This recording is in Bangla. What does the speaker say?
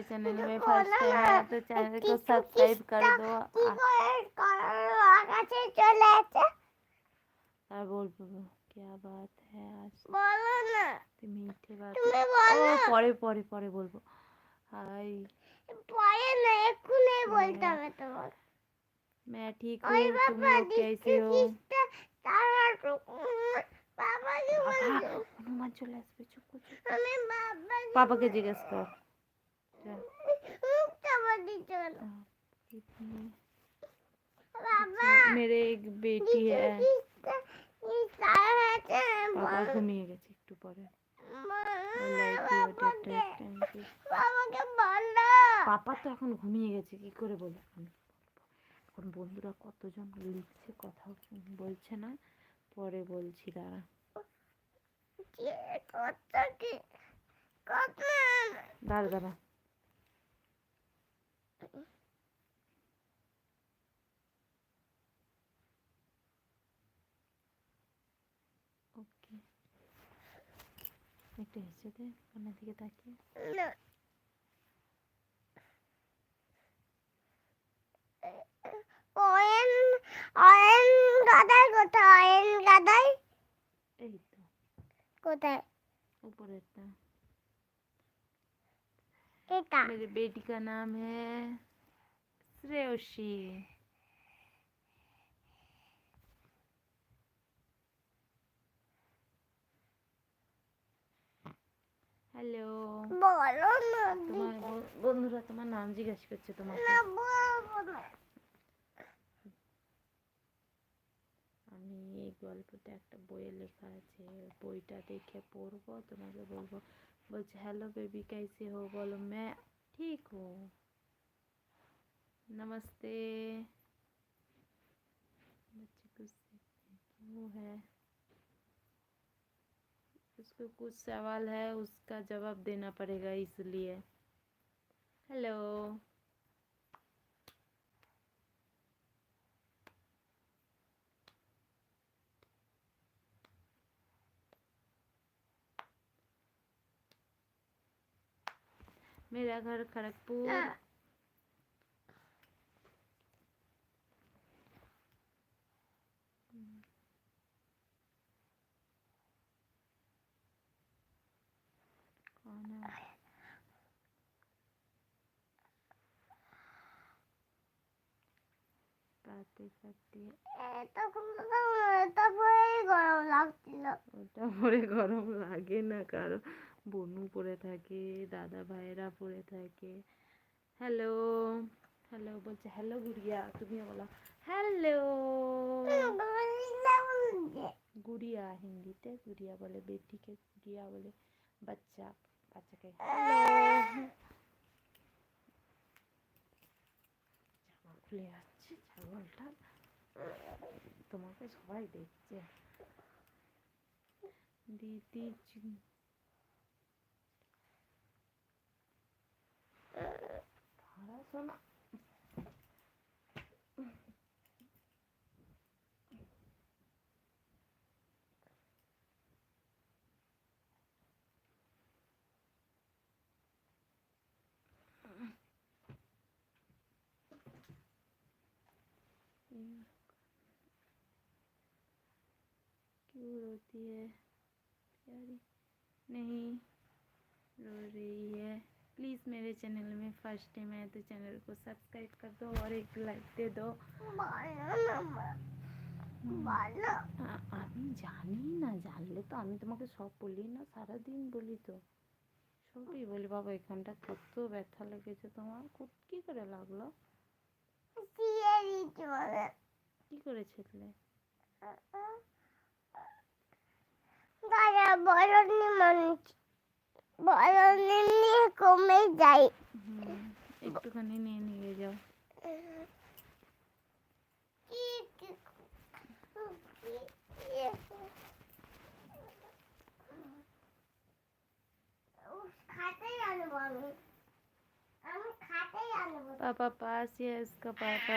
चैनल में फर्स्ट टाइम आया तो चैनल को सब्सक्राइब कर दो। আর বলবো क्या बात है आज বলো না मीठे बात তুমি বলো পরে পরে পরে বলবো। हाय পরে না এক্ষুনি বলতে হবে তোমার। मैं ठीक हूँ तुम लोग कैसे हो? हनुमान चले আসবে চুপ কর পাপাকে জিজ্ঞেস কর। मेरे एक बेटी है पापा घूमिए गए একটু পরে পাপা তো এখন ঘুমিয়ে গেছে কি করে বলো এখন বন্ধুরা কতজন লিখছে কথা বলছে না পরে বলছি দাঁড়া দাঁড়া দাঁড়া ওকে একটু হেসে দে ফোনের দিকে তাকিয়ে এই তো কোথায় ऊपरটা এটা मेरी बेटी का नाम है श्रेयसी হ্যালো বলো না তোমার বন্ধুরা তোমার নাম জিজ্ঞেস করছে তোমাকে না বলবো না আমি এই গল্পটা একটা বইয়ে লেখা আছে বইটা দেখে পড়বো তোমাকে বলবো বলছে हेलो बेबी कैसे हो बोलो मैं ठीक हूँ नमस्ते बच्चे कुछ वो है उसको कुछ सवाल है उसका जवाब देना पड़ेगा इसलिए हेलो मेरा घर खड़गपुर कौन है पाते पाते ওটা পরে গরম লাগে না কারণ বনু পরে থাকে দাদা ভাইরা পরে থাকে হ্যালো হ্যালো বলছে হ্যালো গুড়িয়া তুমি বলো হ্যালো गुड़िया हिंदीते गुड़िया बोले बेटी के गुड़िया बोले बच्चा बच्चा के জামা খুলে যাচ্ছে ছাগলটা তোমাকে সবাই দেখছে দিদি পড়াশোনা क्यों रोती है प्यारी नहीं रो रही है प्लीज़ मेरे चैनल में फर्स्ट टाइम आए तो चैनल को सब्सक्राइब कर दो और एक लाइक दे दो আমি জানি না জানলে তো আমি তোমাকে সব বলি না সারাদিন বলি তো সবই বলি বাবা এখানটা কত ব্যথা লেগেছে তোমার কি করে লাগলো কি করেছিলে কমে যাই একটুখানি নিয়ে যাও पापा पास है इसका पापा